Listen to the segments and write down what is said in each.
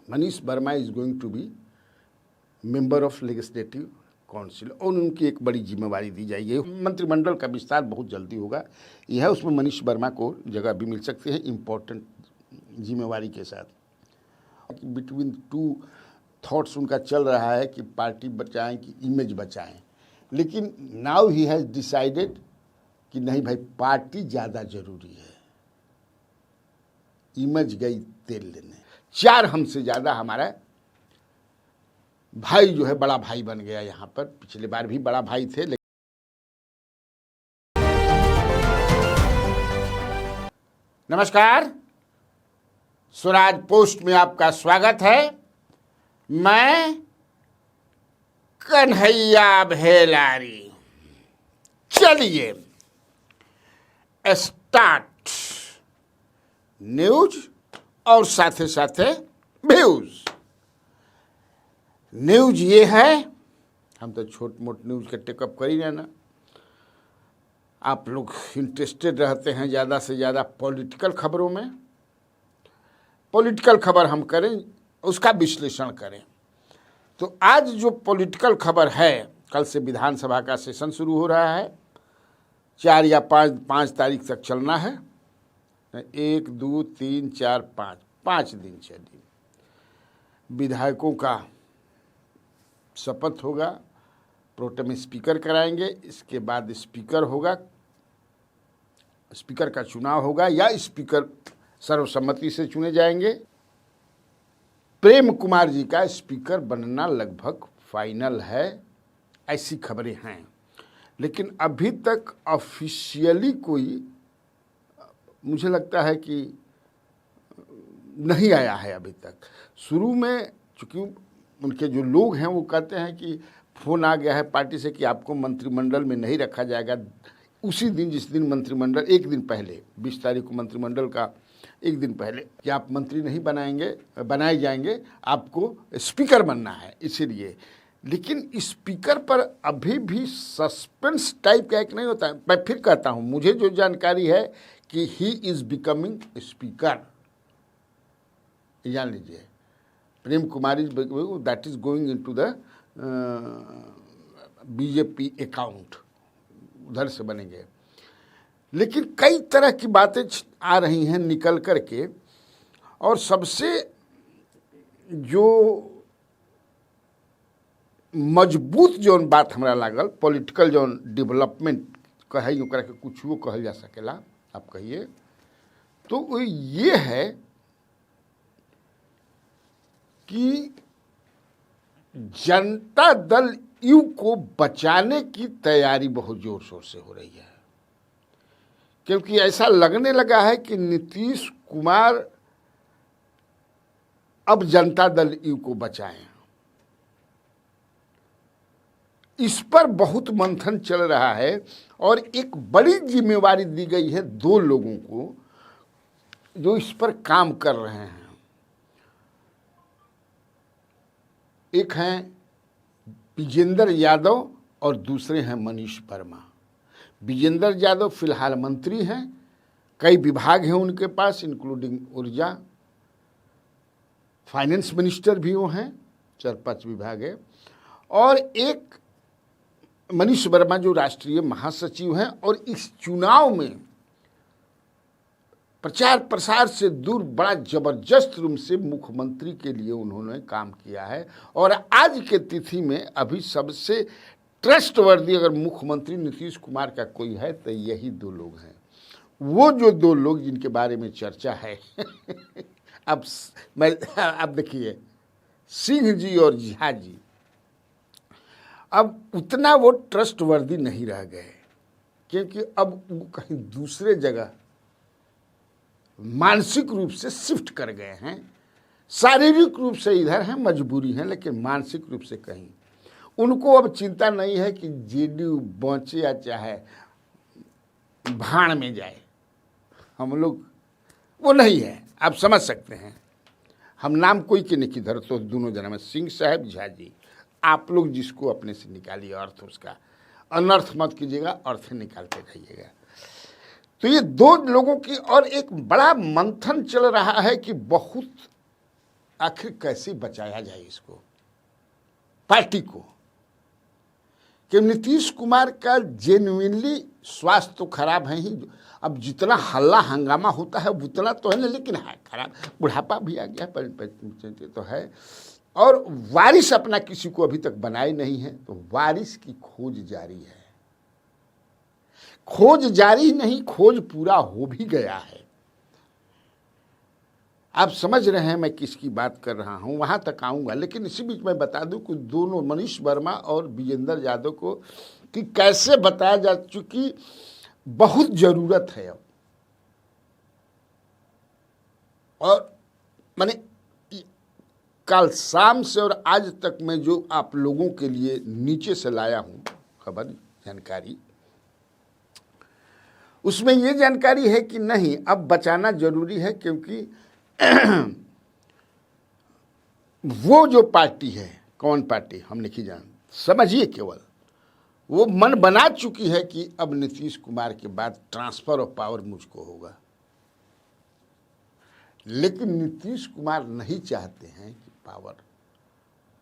Manish Verma is going to be member of legislative council और उनकी एक बड़ी जिम्मेवारी दी जाएगी। मंत्रिमंडल का विस्तार बहुत जल्दी होगा। यह उसमें मनीष वर्मा को जगह भी मिल सकती है इम्पोर्टेंट जिम्मेवारी के साथ। बिटवीन टू थॉट्स उनका चल रहा है कि पार्टी बचाएं कि इमेज बचाएं, लेकिन नाउ ही हैज़ डिसाइडेड कि नहीं भाई, पार्टी ज़्यादा जरूरी है, इमेज गई तेल लेने। 4 हमसे ज़्यादा हमारा भाई जो है बड़ा भाई बन गया यहाँ पर। पिछले बार भी बड़ा भाई थे। नमस्कार, स्वराज पोस्ट में आपका स्वागत है। मैं कन्हैया भेलारी। चलिए स्टार्ट न्यूज और साथे साथे व्यूज। न्यूज ये है, हम तो छोट मोट न्यूज का टेकअप कर ही ना। आप लोग इंटरेस्टेड रहते हैं ज़्यादा से ज़्यादा पॉलिटिकल खबरों में। पॉलिटिकल खबर हम करें, उसका विश्लेषण करें। तो आज जो पॉलिटिकल खबर है, कल से विधानसभा का सेशन शुरू हो रहा है। 4 या 5 तारीख तक चलना है। 1, 2, 3, 4, 5 दिन चली। विधायकों का शपथ होगा, प्रोटेम स्पीकर कराएंगे, इसके बाद स्पीकर होगा, स्पीकर का चुनाव होगा या स्पीकर सर्वसम्मति से चुने जाएंगे। प्रेम कुमार जी का स्पीकर बनना लगभग फाइनल है, ऐसी खबरें हैं। लेकिन अभी तक ऑफिशियली कोई, मुझे लगता है कि नहीं आया है अभी तक। शुरू में चूँकि उनके जो लोग हैं वो कहते हैं कि फ़ोन आ गया है पार्टी से कि आपको मंत्रिमंडल में नहीं रखा जाएगा। उसी दिन जिस दिन मंत्रिमंडल, एक दिन पहले 20 तारीख को मंत्रिमंडल का एक दिन पहले कि आप मंत्री नहीं बनाए जाएंगे, आपको स्पीकर बनना है, इसीलिए। लेकिन स्पीकर पर अभी भी सस्पेंस टाइप का एक नहीं होता है। मैं फिर कहता हूँ, मुझे जो जानकारी है कि ही इज़ बिकमिंग स्पीकर, जान लीजिए। Prem Kumar that is going into the BJP account, उधर से बनेंगे। लेकिन कई तरह की बातें आ रही हैं निकल कर के, और सबसे जो मजबूत जौन बात हमरा लागल, पॉलिटिकल जौन डेवलपमेंट कहे ओकरा के कुछ वो कहल जा सकेला, आप कहिए, तो वो ये है कि जनता दल यू को बचाने की तैयारी बहुत जोर शोर से हो रही है। क्योंकि ऐसा लगने लगा है कि नीतीश कुमार अब जनता दल यू को बचाएं। इस पर बहुत मंथन चल रहा है और एक बड़ी जिम्मेवारी दी गई है 2 लोगों को जो इस पर काम कर रहे हैं। एक हैं विजेंद्र यादव और दूसरे हैं मनीष वर्मा। विजेंद्र यादव फिलहाल मंत्री हैं, कई विभाग हैं उनके पास, इंक्लूडिंग ऊर्जा, फाइनेंस मिनिस्टर भी वो हैं, 4-5 विभाग है। और एक मनीष वर्मा जो राष्ट्रीय महासचिव हैं, और इस चुनाव में प्रचार प्रसार से दूर बड़ा जबरदस्त रूप से मुख्यमंत्री के लिए उन्होंने काम किया है। और आज के तिथि में अभी सबसे ट्रस्टवर्दी अगर मुख्यमंत्री नीतीश कुमार का कोई है तो यही 2 लोग हैं। वो जो 2 लोग जिनके बारे में चर्चा है अब देखिए, सिंह जी और झा जी अब उतना वो ट्रस्टवर्दी नहीं रह गए, क्योंकि अब वो कहीं दूसरे जगह मानसिक रूप से शिफ्ट कर गए हैं। शारीरिक रूप से इधर हैं, मजबूरी है, लेकिन मानसिक रूप से कहीं उनको अब चिंता नहीं है कि जेडीयू बचे या चाहे भाड़ में जाए। हम लोग वो नहीं है, आप समझ सकते हैं। हम नाम कोई के नहीं किधर, तो दोनों जना में सिंह साहब, झा जी, आप लोग जिसको अपने से निकालिए अर्थ, उसका अनर्थ मत कीजिएगा, अर्थ निकालते रहिएगा। तो ये 2 लोगों की, और एक बड़ा मंथन चल रहा है कि बहुत आखिर कैसे बचाया जाए इसको, पार्टी को, कि नीतीश कुमार का जेन्युइनली स्वास्थ्य तो खराब है ही। अब जितना हल्ला हंगामा होता है उतना तो है ना, लेकिन है खराब, बुढ़ापा भी आ गया तो है। और वारिस अपना किसी को अभी तक बनाए नहीं है, तो वारिस की खोज जारी है। खोज जारी नहीं, खोज पूरा हो भी गया है। आप समझ रहे हैं मैं किसकी बात कर रहा हूं, वहां तक आऊंगा। लेकिन इसी बीच मैं बता दूं कि दोनों मनीष वर्मा और विजेंद्र यादव को कि कैसे बताया जा चुकी बहुत जरूरत है अब। और मैंने कल शाम से और आज तक मैं जो आप लोगों के लिए नीचे से लाया हूं खबर, जानकारी, उसमें यह जानकारी है कि नहीं, अब बचाना जरूरी है, क्योंकि वो जो पार्टी है, कौन पार्टी हम नहीं जान, समझिए, केवल वो मन बना चुकी है कि अब नीतीश कुमार के बाद ट्रांसफर ऑफ पावर मुझको होगा। लेकिन नीतीश कुमार नहीं चाहते हैं कि पावर,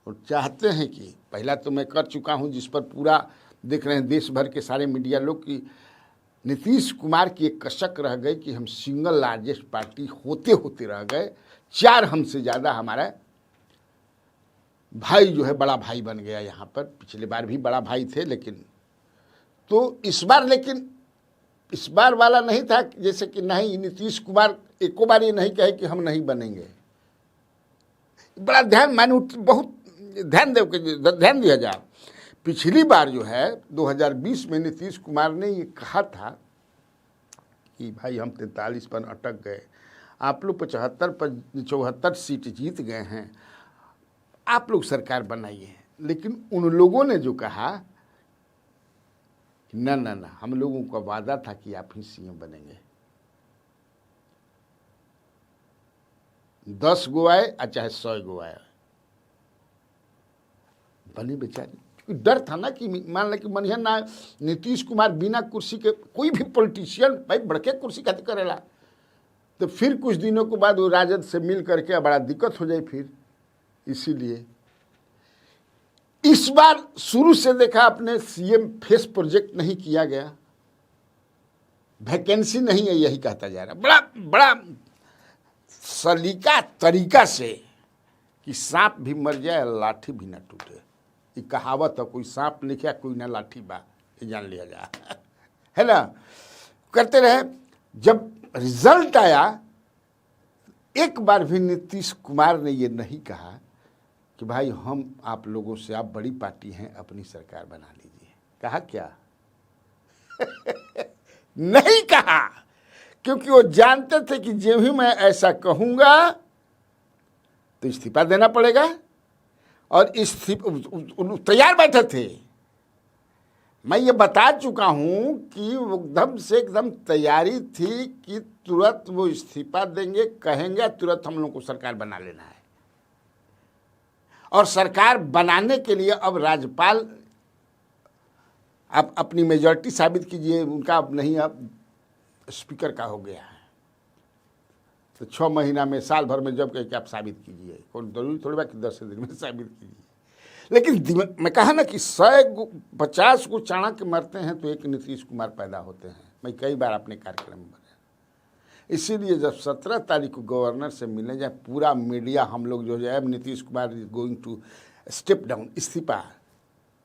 और चाहते हैं कि, पहला तो मैं कर चुका हूं, जिस पर पूरा देख रहे हैं देश भर के सारे मीडिया लोग, कि नीतीश कुमार की एक कसक रह गई कि हम सिंगल लार्जेस्ट पार्टी होते होते रह गए। 4 हमसे ज़्यादा हमारा भाई जो है बड़ा भाई बन गया यहाँ पर। पिछले बार भी बड़ा भाई थे, लेकिन तो इस बार वाला नहीं था जैसे कि नहीं, नीतीश कुमार एको बार ये नहीं कहे कि हम नहीं बनेंगे। बड़ा ध्यान, बहुत ध्यान दिया जाए। पिछली बार जो है 2020 में नीतीश कुमार ने ये कहा था कि भाई हम 43 पर अटक गए, आप लोग 75 पर 74 सीट जीत गए हैं, आप लोग सरकार बनाइए। लेकिन उन लोगों ने जो कहा ना ना ना, हम लोगों का वादा था कि आप ही सीएम बनेंगे। 10 गो आए और चाहे 100 गो आए, बनी बेचारी। डर था ना कि मान लें कि मनिहन ना नीतीश कुमार बिना कुर्सी के, कोई भी पॉलिटिशियन भाई बढ़के कुर्सी खातिर करेला, तो फिर कुछ दिनों के बाद वो राजद से मिल करके बड़ा दिक्कत हो जाए फिर। इसीलिए इस बार शुरू से देखा आपने, सीएम फेस प्रोजेक्ट नहीं किया गया, वैकेंसी नहीं है, यही कहता जा रहा। बड़ा बड़ा सलीका तरीका से कि सांप भी मर जाए लाठी भी ना टूटे, ये कहावत है। कोई सांप लिखा, कोई ना लाठी बा, ये जान लिया जा है ना। करते रहे। जब रिजल्ट आया, एक बार भी नीतीश कुमार ने ये नहीं कहा कि भाई हम आप लोगों से, आप बड़ी पार्टी हैं, अपनी सरकार बना लीजिए। कहा क्या? नहीं कहा, क्योंकि वो जानते थे कि जब भी मैं ऐसा कहूंगा तो इस्तीफा देना पड़ेगा। और इस्तीफा तैयार बैठे थे। मैं ये बता चुका हूं कि एकदम तैयारी थी कि तुरंत वो इस्तीफा देंगे, कहेंगे तुरंत हम लोग को सरकार बना लेना है। और सरकार बनाने के लिए अब राज्यपाल, आप अपनी मेजॉरिटी साबित कीजिए, उनका अब नहीं, अब स्पीकर का हो गया है। तो 6 महीना में, साल भर में जब कहे कि आप साबित कीजिए, कौन जरूरी थोड़ी बात कि 10 दिन में साबित कीजिए। लेकिन मैं कहा ना कि 150 को चाणक्य मरते हैं तो एक नीतीश कुमार पैदा होते हैं। मैं कई बार अपने कार्यक्रम में बताया। इसीलिए जब 17 तारीख को गवर्नर से मिलने जाए, पूरा मीडिया हम लोग जो है, Nitish Kumar is going to step down, इस्तीफा,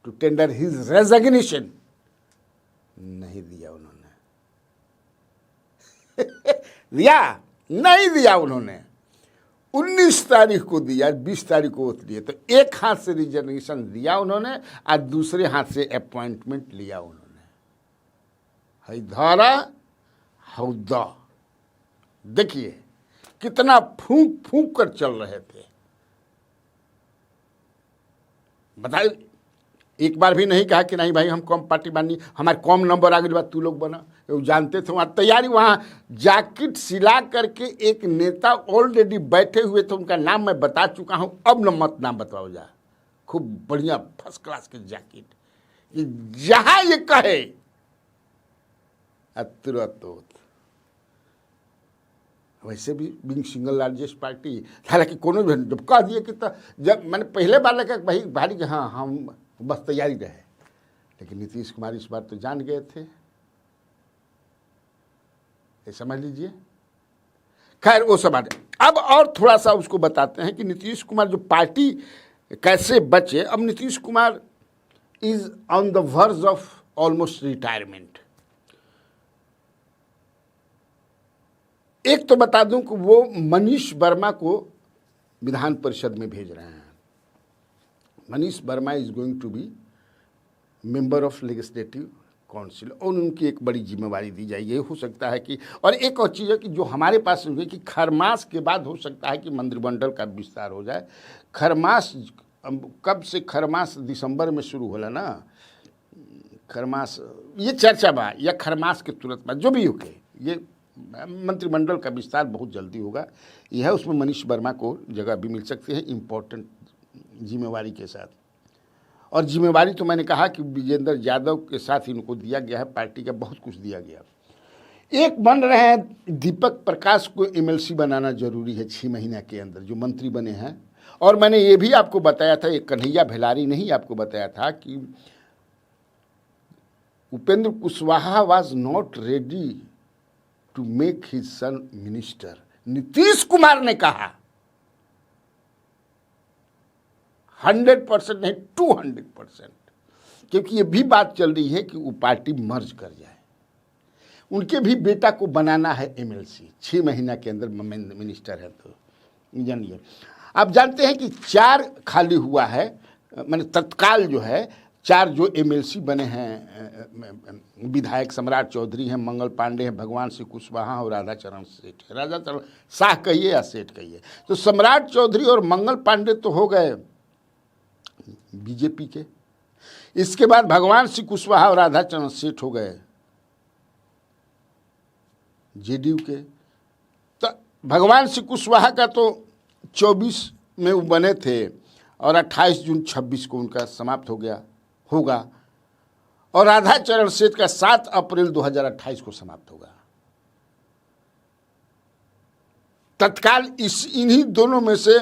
टू टेंडर हिज रेजिग्नेशन, नहीं दिया उन्होंने। दिया नहीं दिया उन्होंने। 19 तारीख को दिया, 20 तारीख को वोट दिए। तो एक हाथ से रिजर्वेशन दिया उन्होंने और दूसरे हाथ से अपॉइंटमेंट लिया उन्होंने। है धारा हौदा, देखिए कितना फूंक फूंक कर चल रहे थे। बताइए, एक बार भी नहीं कहा कि नहीं भाई हम कम पार्टी बानी, हमारे कम नंबर आ गई बात, तू लोग बना। वो जानते थे, वहाँ तैयारी, वहाँ जैकेट सिला करके एक नेता ऑलरेडी बैठे हुए थे, उनका नाम मैं बता चुका हूँ, अब न मत नाम बताओ जा। खूब बढ़िया फर्स्ट क्लास के जैकेट, कि जहाँ ये कहे तुरंत वैसे भी बिंग सिंगल लार्जेस्ट पार्टी, हालांकि कोनो भी जब कह दिए कि तो जब मैंने पहले बार लगा भाई भारी कि हाँ हम बस तैयारी रहे, लेकिन नीतीश कुमार इस बार तो जान गए थे, ये समझ लीजिए। खैर वो सब बात। अब और थोड़ा सा उसको बताते हैं कि नीतीश कुमार जो पार्टी कैसे बचे। अब Nitish Kumar is on the verge of almost retirement. एक तो बता दूं कि वो मनीष वर्मा को विधान परिषद में भेज रहे हैं। Manish Verma is going to be member of legislative council और उनकी एक बड़ी जिम्मेवारी दी जाएगी। हो सकता है कि, और एक और चीज़ है कि जो हमारे पास हुई कि खरमास के बाद हो सकता है कि मंत्रिमंडल का विस्तार हो जाए। खरमास कब से, खरमास दिसंबर में शुरू होला ना, खरमास ये चर्चा बा, या खरमास के तुरंत बाद जो भी हो के ये मंत्रिमंडल का विस्तार बहुत जल्दी होगा। यह उसमें मनीष वर्मा को जगह भी मिल सकती है इम्पोर्टेंट जिम्मेवारी के साथ। और जिम्मेवारी तो मैंने कहा कि विजेंद्र यादव के साथ इनको दिया गया है, पार्टी का बहुत कुछ दिया गया। एक बन रहे हैं दीपक प्रकाश को एमएलसी बनाना जरूरी है 6 महीना के अंदर, जो मंत्री बने हैं। और मैंने ये भी आपको बताया था, एक कन्हैया भेलारी ने ही आपको बताया था कि Upendra Kushwaha was not ready to make his son minister. Nitish Kumar ने कहा 100% नहीं 200%, क्योंकि ये भी बात चल रही है कि वो पार्टी मर्ज कर जाए। उनके भी बेटा को बनाना है एमएलसी, 6 महीना के अंदर मिनिस्टर है। तो जानिए, आप जानते हैं कि 4 खाली हुआ है, मैंने तत्काल जो है 4 जो एमएलसी बने हैं विधायक, सम्राट चौधरी हैं, मंगल पांडे हैं, भगवान सिंह कुशवाहा और राधाचरण सेठ है। राधाचरण शाह कहिए या सेठ कहिए। तो सम्राट चौधरी और मंगल पांडे तो हो गए बीजेपी के, इसके बाद भगवान सिंह कुशवाहा और राधाचरण सेठ हो गए जेडीयू के। तो भगवान सिंह कुशवाहा का तो 24 में वो बने थे और 28 जून 26 को उनका समाप्त हो गया होगा, और राधाचरण सेठ का 7 अप्रैल 2028 को समाप्त होगा। तत्काल इन्हीं दोनों में से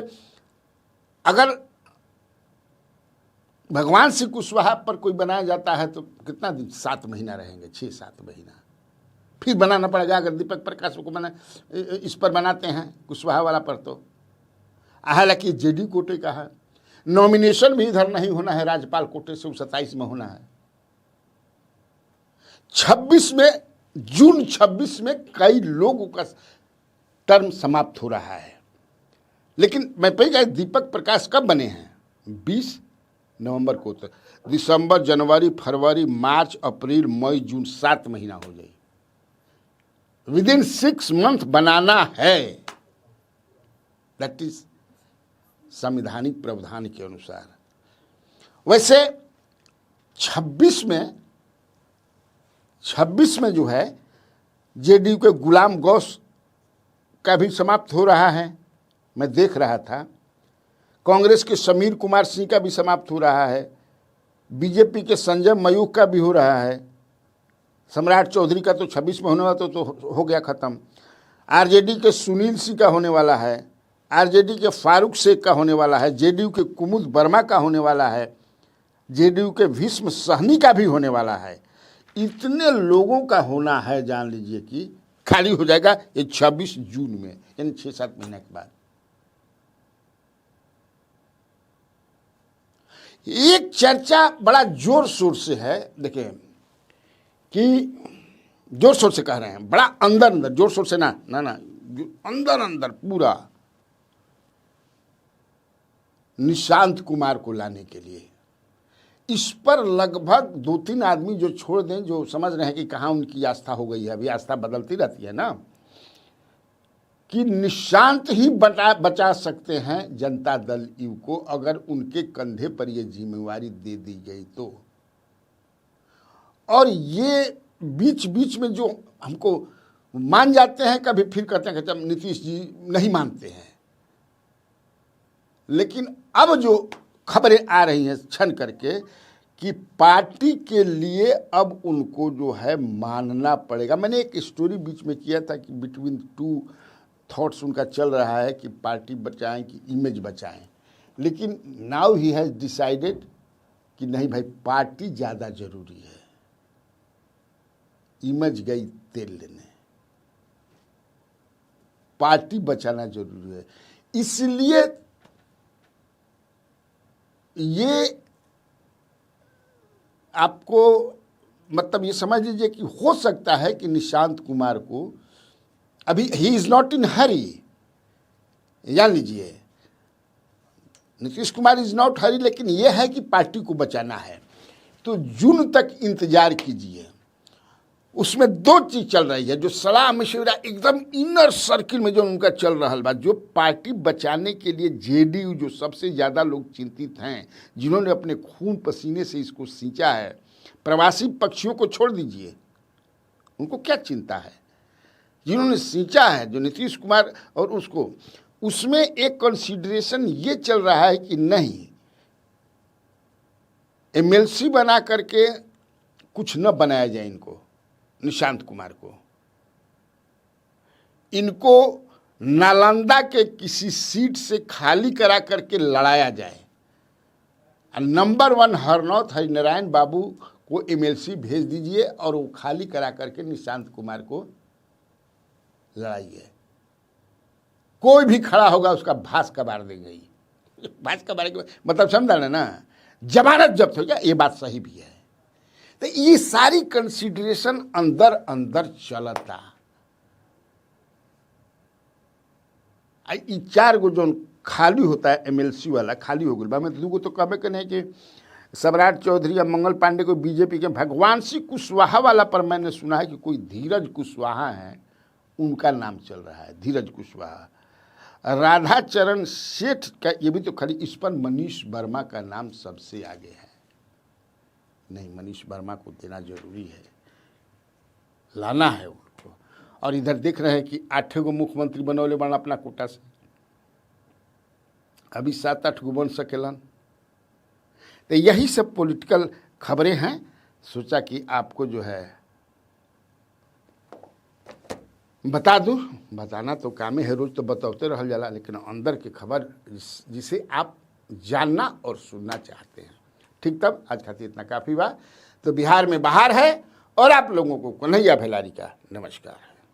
अगर भगवान सिंह कुशवाहा पर कोई बनाया जाता है तो कितना दिन, 7 महीना रहेंगे, 6-7 महीना फिर बनाना पड़ेगा। अगर दीपक प्रकाश को बना इस पर बनाते हैं कुशवाहा वाला पर, तो हालांकि जेडी कोटे का है, नॉमिनेशन भी इधर नहीं होना है, राज्यपाल कोटे से 27 में होना है। 26 में, जून 26 में कई लोगों का टर्म समाप्त हो रहा है। लेकिन मैं पहले कहा दीपक प्रकाश कब बने हैं, 20 नवंबर को। तो दिसंबर, जनवरी, फरवरी, मार्च, अप्रैल, मई, जून 7 महीना हो जाए। विदिन 6 मंथ बनाना है। दैट इज संवैधानिक प्रावधान के अनुसार। वैसे 26 में जो है जेडीयू के गुलाम गौस का भी समाप्त हो रहा है, मैं देख रहा था। कांग्रेस के समीर कुमार सिंह का भी समाप्त हो रहा है, बीजेपी के संजय मयूख का भी हो रहा है, सम्राट चौधरी का तो 26 में होने वाला तो हो गया ख़त्म, आरजेडी के सुनील सिंह का होने वाला है, आरजेडी के फारूक शेख का होने वाला है, जेडीयू के कुमुद वर्मा का होने वाला है, जेडीयू के भीष्म सहनी का भी होने वाला है। इतने लोगों का होना है, जान लीजिए कि खाली हो जाएगा ये 26 जून में, यानी 6-7 महीने के बाद। एक चर्चा बड़ा जोर शोर से है, देखिए कि जोर शोर से कह रहे हैं, बड़ा अंदर अंदर, जोर शोर से ना अंदर अंदर पूरा, निशांत कुमार को लाने के लिए। इस पर लगभग 2-3 आदमी जो छोड़ दें, जो समझ रहे हैं कि कहाँ उनकी आस्था हो गई है, अभी आस्था बदलती रहती है ना, कि निशांत ही बचा सकते हैं जनता दल यू को, अगर उनके कंधे पर यह जिम्मेवारी दे दी गई तो। और ये बीच बीच में जो हमको मान जाते हैं, कभी फिर कहते हैं कि नीतीश जी नहीं मानते हैं, लेकिन अब जो खबरें आ रही हैं छन करके कि पार्टी के लिए अब उनको जो है मानना पड़ेगा। मैंने एक स्टोरी बीच में किया था कि बिटवीन 2 थॉट्स उनका चल रहा है कि पार्टी बचाएं कि इमेज बचाएं, लेकिन नाउ ही हैज़ डिसाइडेड कि नहीं भाई, पार्टी ज़्यादा जरूरी है, इमेज गई तेल लेने, पार्टी बचाना जरूरी है। इसलिए ये आपको मतलब ये समझ लीजिए कि हो सकता है कि निशांत कुमार को अभी ही इज नॉट इन हरी, जान लीजिए नीतीश कुमार इज नॉट हरी, लेकिन यह है कि पार्टी को बचाना है। तो जून तक इंतजार कीजिए। उसमें दो चीज चल रही है, जो सलाह मशवरा एकदम इनर सर्किल में जो उनका चल रहा है, जो पार्टी बचाने के लिए जेडीयू जो सबसे ज़्यादा लोग चिंतित हैं, जिन्होंने अपने खून पसीने से इसको सींचा है, प्रवासी पक्षियों को छोड़ दीजिए, उनको क्या चिंता है, जिन्होंने सींचा है, जो नीतीश कुमार और उसको, उसमें एक कंसीडरेशन ये चल रहा है कि नहीं, एमएलसी बना करके कुछ न बनाया जाए इनको, निशांत कुमार को, इनको नालंदा के किसी सीट से खाली करा करके लड़ाया जाए। नंबर 1 हरनौत हरिनारायण बाबू को एमएलसी भेज दीजिए और वो खाली करा करके निशांत कुमार को लड़ाइए। कोई भी खड़ा होगा उसका भास कबार देंगे, भास कबार के मतलब समझा ना, जमानत जब्त हो जाए, ये बात सही भी है। तो ये सारी कंसीडरेशन अंदर अंदर चलता। ये 4 गो जो खाली होता है एमएलसी वाला खाली हो गया। मैं 2 गो तो कहबे कने कि सम्राट चौधरी या मंगल पांडे को बीजेपी के भगवान सिंह कुशवाहा वाला पर मैंने सुना है कि कोई धीरज कुशवाहा हैं, उनका नाम चल रहा है, धीरज कुशवाहा। राधाचरण सेठ का ये भी तो खाली, इस पर मनीष वर्मा का नाम सबसे आगे है। नहीं, मनीष वर्मा को देना जरूरी है, लाना है उनको। और इधर देख रहे हैं कि 8 गो मुख्यमंत्री बनौले बन अपना कोटा से, अभी 7-8 गो बन सकेलन। तो यही सब पॉलिटिकल खबरें हैं। सोचा कि आपको जो है बता दूं, बताना तो काम है, रोज तो बताते रह जाला, लेकिन अंदर की खबर जिसे आप जानना और सुनना चाहते हैं। ठीक, तब आज खातिर इतना काफ़ी बा। तो बिहार में बाहर है और आप लोगों को कन्हैया भेलारी का नमस्कार।